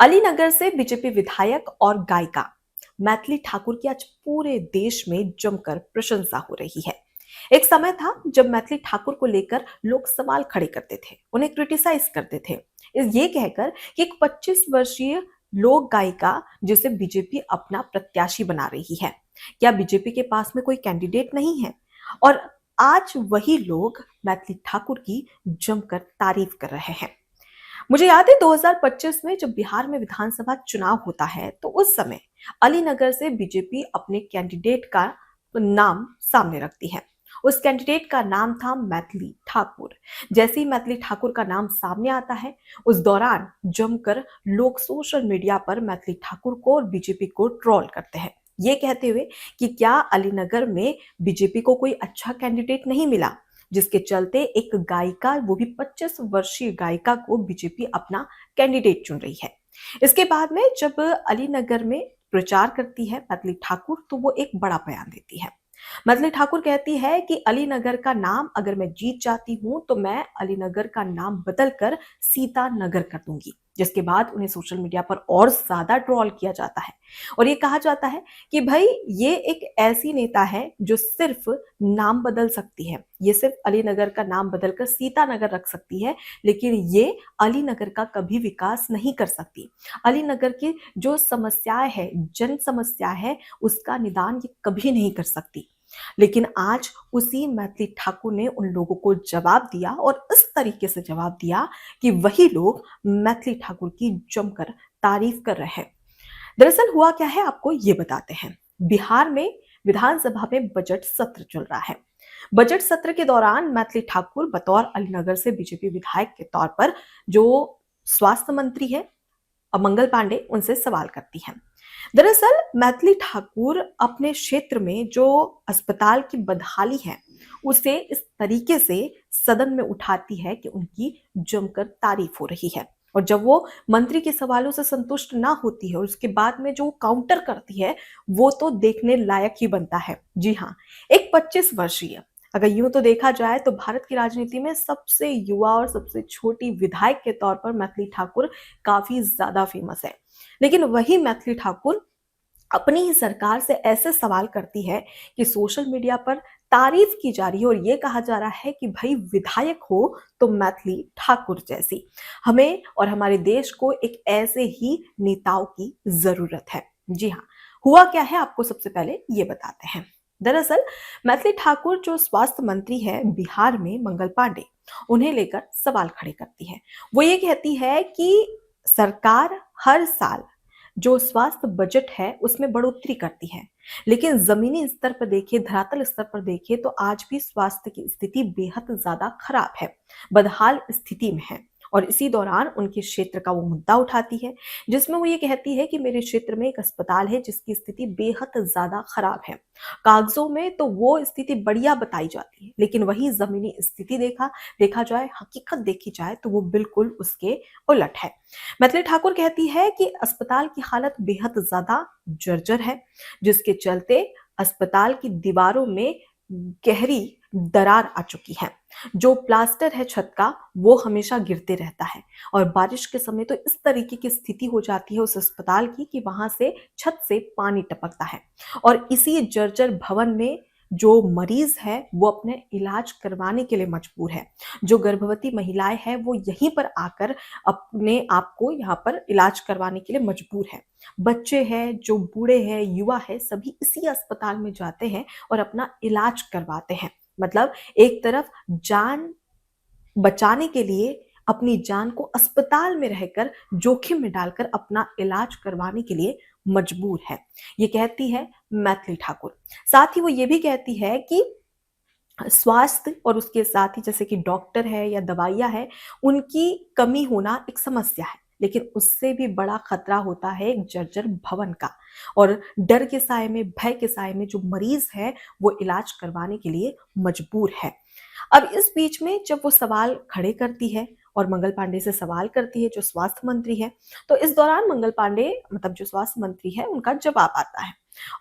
अलीनगर से बीजेपी विधायक और गायिका मैथिली ठाकुर की आज पूरे देश में जमकर प्रशंसा हो रही है। एक समय था जब मैथिली ठाकुर को लेकर लोग सवाल खड़े करते थे, उन्हें क्रिटिसाइज करते थे, ये कहकर कि एक 25 वर्षीय लोक गायिका जिसे बीजेपी अपना प्रत्याशी बना रही है, क्या बीजेपी के पास में कोई कैंडिडेट नहीं है? और आज वही लोग मैथिली ठाकुर की जमकर तारीफ कर रहे हैं। मुझे याद है 2025 में जब बिहार में विधानसभा चुनाव होता है तो उस समय अलीनगर से बीजेपी अपने कैंडिडेट का नाम सामने रखती है। उस कैंडिडेट का नाम था मैथिली ठाकुर। जैसे ही मैथिली ठाकुर का नाम सामने आता है, उस दौरान जमकर लोग सोशल मीडिया पर मैथिली ठाकुर को और बीजेपी को ट्रोल करते हैं, ये कहते हुए कि क्या अलीनगर में बीजेपी को कोई अच्छा कैंडिडेट नहीं मिला, जिसके चलते एक गायिका, वो भी 25 वर्षीय गायिका को बीजेपी अपना कैंडिडेट चुन रही है। इसके बाद में जब अलीनगर में प्रचार करती है मैथिली ठाकुर, तो वो एक बड़ा बयान देती है। मैथिली ठाकुर कहती है कि अलीनगर का नाम अगर मैं जीत जाती हूं तो मैं अलीनगर का नाम बदलकर सीता नगर कर दूंगी, जिसके बाद उन्हें सोशल मीडिया पर और ज्यादा ट्रोल किया जाता है और ये कहा जाता है कि भाई ये एक ऐसी नेता है जो सिर्फ नाम बदल सकती है, ये सिर्फ अलीनगर का नाम बदलकर सीता नगर रख सकती है, लेकिन ये अलीनगर का कभी विकास नहीं कर सकती। अलीनगर की जो समस्याएं है, जन समस्या है, उसका निदान ये कभी नहीं कर सकती। लेकिन आज उसी मैथिली ठाकुर ने उन लोगों को जवाब दिया और इस तरीके से जवाब दिया कि वही लोग मैथिली ठाकुर की जमकर तारीफ कर रहे हैं। दरअसल हुआ क्या है, आपको ये बताते हैं। बिहार में विधानसभा में बजट सत्र चल रहा है। बजट सत्र के दौरान मैथिली ठाकुर बतौर अलीनगर से बीजेपी विधायक के तौर पर जो स्वास्थ्य मंत्री है मंगल पांडे, उनसे सवाल करती हैं। दरअसल मैथिली ठाकुर अपने क्षेत्र में जो अस्पताल की बदहाली है उसे इस तरीके से सदन में उठाती है कि उनकी जमकर तारीफ हो रही है। और जब वो मंत्री के सवालों से संतुष्ट ना होती है और उसके बाद में जो काउंटर करती है, वो तो देखने लायक ही बनता है। जी हाँ, एक 25 वर्षीय, अगर यूं तो देखा जाए तो भारत की राजनीति में सबसे युवा और सबसे छोटी विधायक के तौर पर मैथिली ठाकुर काफी ज्यादा फेमस है। लेकिन वही मैथिली ठाकुर अपनी ही सरकार से ऐसे सवाल करती है कि सोशल मीडिया पर तारीफ की जा रही है और ये कहा जा रहा है कि भाई विधायक हो तो मैथिली ठाकुर जैसी। हमें और हमारे देश को एक ऐसे ही नेताओं की जरूरत है। जी हाँ, हुआ क्या है आपको सबसे पहले ये बताते हैं। दरअसल मैथिली ठाकुर जो स्वास्थ्य मंत्री है बिहार में मंगल पांडे, उन्हें लेकर सवाल खड़े करती है। वो ये कहती है कि सरकार हर साल जो स्वास्थ्य बजट है उसमें बढ़ोतरी करती है, लेकिन जमीनी स्तर पर देखिए, धरातल स्तर पर देखिए तो आज भी स्वास्थ्य की स्थिति बेहद ज्यादा खराब है, बदहाल स्थिति में है। और इसी दौरान उनके क्षेत्र का वो मुद्दा उठाती है, जिसमें वो ये कहती है कि मेरे क्षेत्र में एक अस्पताल है जिसकी स्थिति बेहद ज्यादा खराब है। कागजों में तो वो स्थिति बढ़िया बताई जाती है, लेकिन वही जमीनी स्थिति देखा जाए, हकीकत देखी जाए तो वो बिल्कुल उसके उलट है। मैथिली ठाकुर कहती है कि अस्पताल की हालत बेहद ज्यादा जर्जर है, जिसके चलते अस्पताल की दीवारों में गहरी दरार आ चुकी है। जो प्लास्टर है छत का, वो हमेशा गिरते रहता है और बारिश के समय तो इस तरीके की स्थिति हो जाती है उस अस्पताल की कि वहां से छत से पानी टपकता है। और इसी जर्जर भवन में जो मरीज है वो अपने इलाज करवाने के लिए मजबूर है। जो गर्भवती महिलाएं हैं वो यहीं पर आकर अपने आप को यहाँ पर इलाज करवाने के लिए मजबूर है। बच्चे हैं, जो बूढ़े हैं, युवा है, सभी इसी अस्पताल में जाते हैं और अपना इलाज करवाते हैं। मतलब एक तरफ जान बचाने के लिए अपनी जान को अस्पताल में रहकर जोखिम में डालकर अपना इलाज करवाने के लिए मजबूर है, ये कहती है मैथिली ठाकुर। साथ ही वो ये भी कहती है कि स्वास्थ्य और उसके साथ ही जैसे कि डॉक्टर है या दवाइयां है, उनकी कमी होना एक समस्या है, लेकिन उससे भी बड़ा खतरा होता है एक जर्जर भवन का। और डर के साए में, भय के साए में जो मरीज है वो इलाज करवाने के लिए मजबूर है। अब इस बीच में जब वो सवाल खड़े करती है और मंगल पांडे से सवाल करती है जो स्वास्थ्य मंत्री है, तो इस दौरान मंगल पांडे, मतलब जो स्वास्थ्य मंत्री है, उनका जवाब आता है।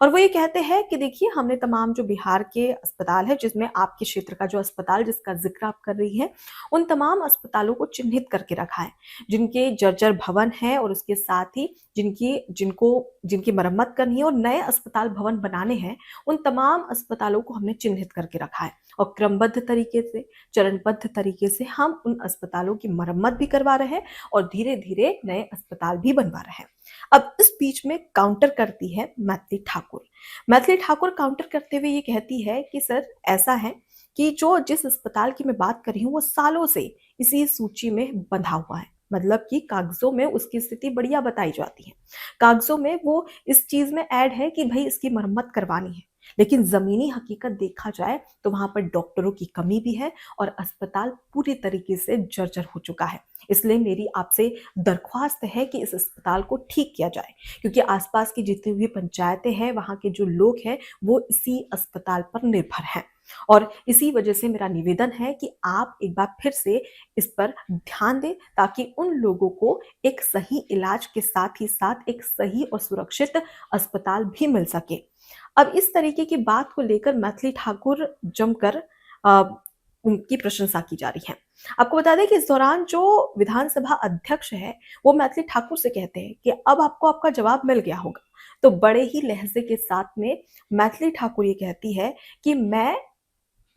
और वो ये कहते हैं कि देखिए हमने तमाम जो बिहार के अस्पताल है, जिसमें आपके क्षेत्र का जो अस्पताल जिसका ज़िक्र आप कर रही हैं, उन तमाम अस्पतालों को चिन्हित करके रखा है, जिनके जर्जर भवन हैं और उसके साथ ही जिनकी मरम्मत करनी है और नए अस्पताल भवन बनाने हैं, उन तमाम अस्पतालों को हमने चिन्हित करके रखा है और क्रमबद्ध तरीके से, चरणबद्ध तरीके से हम उन अस्पतालों की मरम्मत भी करवा रहे हैं और धीरे-धीरे नए अस्पताल भी बनवा रहे हैं। अब इस बीच में काउंटर करती है मैथिली ठाकुर। मैथिली ठाकुर काउंटर करते हुए ये कहती है कि सर ऐसा है कि जो जिस अस्पताल की मैं बात कर रही हूँ वो सालों से इसी सूची में बंधा हुआ है। मतलब कि कागजों में उसकी स्थिति बढ़िया बताई जाती है। कागजों में वो इस चीज में ऐड है कि भाई इसकी मरम्मत करवानी है। लेकिन जमीनी हकीकत देखा जाए तो वहां पर डॉक्टरों की कमी भी है और अस्पताल पूरी तरीके से जर्जर हो चुका है। इसलिए मेरी आपसे दरख्वास्त है कि इस अस्पताल को ठीक किया जाए, क्योंकि आसपास की जितनी भी पंचायतें हैं, वहां के जो लोग हैं वो इसी अस्पताल पर निर्भर हैं। और इसी वजह से मेरा निवेदन है कि आप एक बार फिर से इस पर ध्यान दें, ताकि उन लोगों को एक सही इलाज के साथ ही साथ एक सही और सुरक्षित अस्पताल भी मिल सके। अब इस तरीके की बात को लेकर मैथिली ठाकुर जमकर अ, उनकी प्रशंसा की जा रही है। आपको बता दें कि इस दौरान जो विधानसभा अध्यक्ष है, वो मैथिली ठाकुर से कहते हैं कि अब आपको आपका जवाब मिल गया होगा। तो बड़े ही लहजे के साथ में मैथिली ठाकुर ये कहती है कि मैं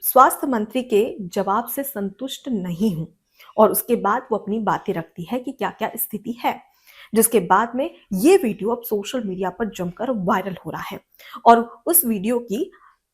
स्वास्थ्य मंत्री के जवाब से संतुष्ट नहीं हूं। और उसके बाद वो अपनी बातें रखती है कि क्या क्या स्थिति है, जिसके बाद में ये वीडियो अब सोशल मीडिया पर जमकर वायरल हो रहा है और उस वीडियो की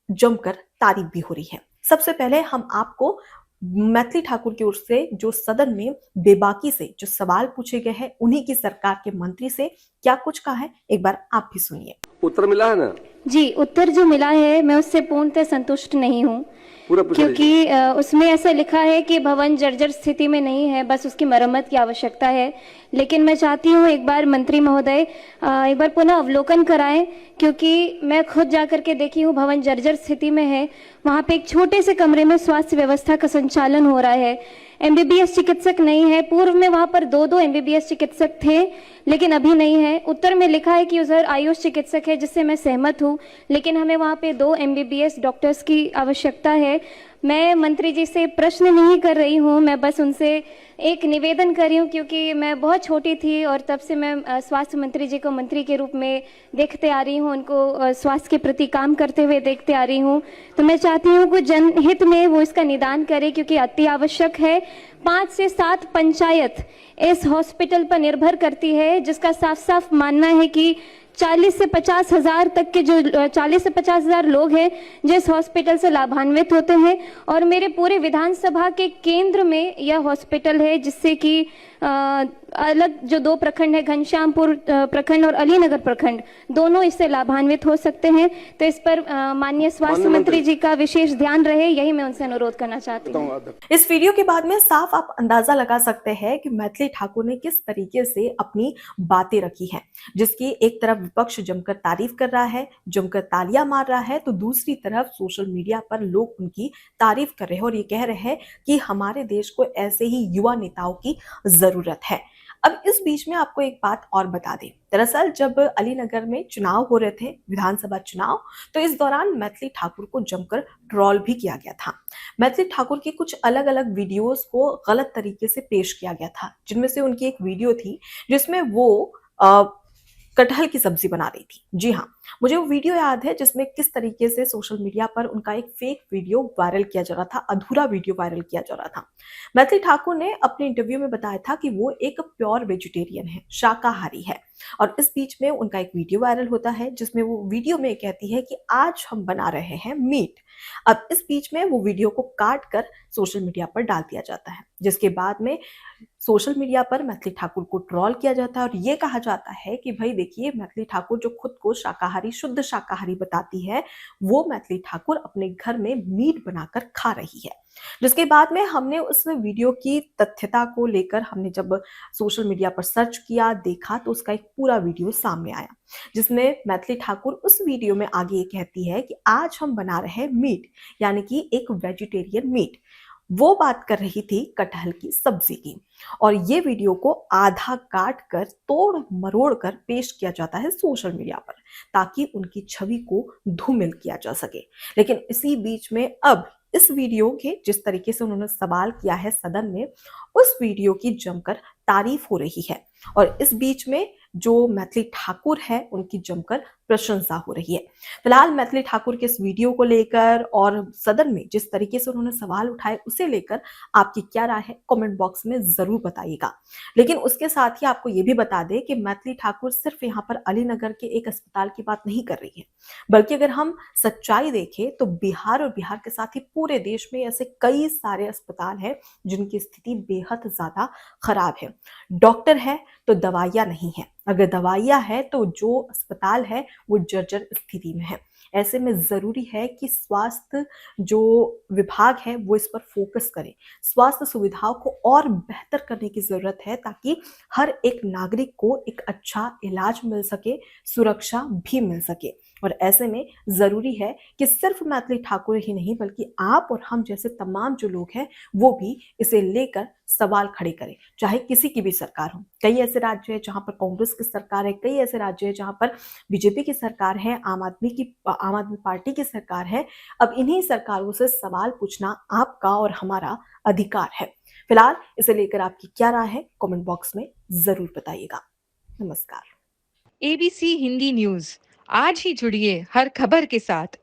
जमकर तारीफ भी हो रही है। सबसे पहले हम आपको मैथिली ठाकुर की ओर से जो सदन में बेबाकी से जो सवाल पूछे गए हैं, उन्हीं की सरकार के मंत्री से क्या कुछ कहा है, एक बार आप भी सुनिए। उत्तर मिला है ना? जी, उत्तर जो मिला है मैं उससे पूर्णतः संतुष्ट नहीं हूँ, क्योंकि उसमें ऐसा लिखा है कि भवन जर्जर स्थिति में नहीं है, बस उसकी मरम्मत की आवश्यकता है। लेकिन मैं चाहती हूँ एक बार मंत्री महोदय एक बार पुनः अवलोकन कराएं, क्योंकि मैं खुद जाकर के देखी हूँ भवन जर्जर स्थिति में है। वहाँ पे एक छोटे से कमरे में स्वास्थ्य व्यवस्था का संचालन हो रहा है। एमबीबीएस चिकित्सक नहीं है। पूर्व में वहाँ पर दो एमबीबीएस चिकित्सक थे, लेकिन अभी नहीं है। उत्तर में लिखा है कि उधर आयुष चिकित्सक है, जिससे मैं सहमत हूँ, लेकिन हमें वहाँ पे 2 एमबीबीएस डॉक्टर्स की आवश्यकता है। मैं मंत्री जी से प्रश्न नहीं कर रही हूँ, मैं बस उनसे एक निवेदन कर रही हूँ, क्योंकि मैं बहुत छोटी थी और तब से मैं स्वास्थ्य मंत्री जी को मंत्री के रूप में देखते आ रही हूँ, उनको स्वास्थ्य के प्रति काम करते हुए देखते आ रही हूँ। तो मैं चाहती हूँ कि जनहित में वो इसका निदान करे, क्योंकि अति आवश्यक है। 5 से 7 पंचायत इस हॉस्पिटल पर निर्भर करती है, जिसका साफ साफ मानना है कि 40 से 50 हजार तक के जो 40 से 50 हजार लोग हैं जो इस हॉस्पिटल से लाभान्वित होते हैं। और मेरे पूरे विधानसभा के केंद्र में यह हॉस्पिटल है, जिससे कि अलग जो 2 प्रखंड है, घनश्यामपुर प्रखंड और अलीनगर प्रखंड, दोनों इससे लाभान्वित हो सकते हैं। तो इस पर माननीय स्वास्थ्य मंत्री जी का विशेष ध्यान रहे, यही मैं उनसे अनुरोध करना चाहती हूँ। इस वीडियो के बाद में साफ आप अंदाजा लगा सकते हैं कि मैथिली ठाकुर ने किस तरीके से अपनी बातें रखी हैं, जिसकी एक तरफ विपक्ष जमकर तारीफ कर रहा है, जमकर तालियां मार रहा है, तो दूसरी तरफ सोशल मीडिया पर लोग उनकी तारीफ कर रहे हैं और ये कह रहे हैं कि हमारे देश को ऐसे ही युवा नेताओं की जरूरत है। अब इस बीच में आपको एक बात और बता दें, दरअसल जब अलीनगर में चुनाव हो रहे थे, विधानसभा चुनाव, तो इस दौरान मैथिली ठाकुर को जमकर ट्रोल भी किया गया था। मैथिली ठाकुर की कुछ अलग अलग वीडियोस को गलत तरीके से पेश किया गया था, जिनमें से उनकी एक वीडियो थी जिसमें वो कटहल की सब्जी बना रही थी। जी हाँ, मुझे वो वीडियो याद है जिसमें किस तरीके से सोशल मीडिया पर उनका एक फेक वीडियो वायरल किया जा रहा था, अधूरा वीडियो वायरल किया जा रहा था। मैथिली ठाकुर ने अपने इंटरव्यू में बताया था कि वो एक प्योर वेजिटेरियन है, शाकाहारी है। और इस बीच में उनका एक वीडियो वायरल होता है जिसमें वो वीडियो में कहती है कि आज हम बना रहे हैं मीट। अब इस बीच में वो वीडियो को काट कर सोशल मीडिया पर डाल दिया जाता है, जिसके बाद में सोशल मीडिया पर मैथिली ठाकुर को ट्रोल किया जाता है और ये कहा जाता है कि भाई देखिए, मैथिली ठाकुर जो खुद को शाकाहारी, शुद्ध शाकाहारी बताती है, वो मैथिली ठाकुर अपने घर में मीट बनाकर खा रही है। जिसके बाद में हमने उस वीडियो की तथ्यता को लेकर हमने जब सोशल मीडिया पर सर्च किया, देखा, तो उसका एक पूरा वीडियो सामने आया, जिसमें मैथिली ठाकुर उस वीडियो में आगे ये कहती है कि आज हम बना रहे हैं मीट, यानी कि एक वेजिटेरियन मीट। वो बात कर रही थी कटहल की सब्जी की और ये वीडियो को आधा काट कर तोड़ मरोड़ कर पेश किया जाता है सोशल मीडिया पर ताकि उनकी छवि को धूमिल किया जा सके। लेकिन इसी बीच में अब इस वीडियो के जिस तरीके से उन्होंने सवाल किया है सदन में, उस वीडियो की जमकर तारीफ हो रही है और इस बीच में जो मैथिली ठाकुर है उनकी जमकर प्रशंसा हो रही है। फिलहाल मैथिली ठाकुर के इस वीडियो को लेकर और सदन में जिस तरीके से उन्होंने सवाल उठाए उसे लेकर आपकी क्या राय है कमेंट बॉक्स में जरूर बताइएगा। लेकिन उसके साथ ही आपको ये भी बता दें कि मैथिली ठाकुर सिर्फ यहाँ पर अलीनगर के एक अस्पताल की बात नहीं कर रही है, बल्कि अगर हम सच्चाई देखें तो बिहार और बिहार के साथ ही पूरे देश में ऐसे कई सारे अस्पताल हैं जिनकी स्थिति बेहद ज्यादा खराब है। डॉक्टर है तो दवाइयां नहीं है, अगर दवाइयां है तो जो अस्पताल है वो जर्जर स्थिति में है। ऐसे में जरूरी है कि स्वास्थ्य जो विभाग है वो इस पर फोकस करे, स्वास्थ्य सुविधाओं को और बेहतर करने की जरूरत है ताकि हर एक नागरिक को एक अच्छा इलाज मिल सके, सुरक्षा भी मिल सके। और ऐसे में जरूरी है कि सिर्फ मैथिली ठाकुर ही नहीं बल्कि आप और हम जैसे तमाम जो लोग हैं वो भी इसे लेकर सवाल खड़े करें, चाहे किसी की भी सरकार हो। कई ऐसे राज्य है जहां पर कांग्रेस की सरकार है, कई ऐसे राज्य है जहां पर बीजेपी की सरकार है, आम आदमी पार्टी की सरकार है। अब इन्हीं सरकारों से सवाल पूछना आपका और हमारा अधिकार है। फिलहाल इसे लेकर आपकी क्या राय है कमेंट बॉक्स में जरूर बताइएगा। नमस्कार। एबीसी हिंदी न्यूज, आज ही जुड़िए हर खबर के साथ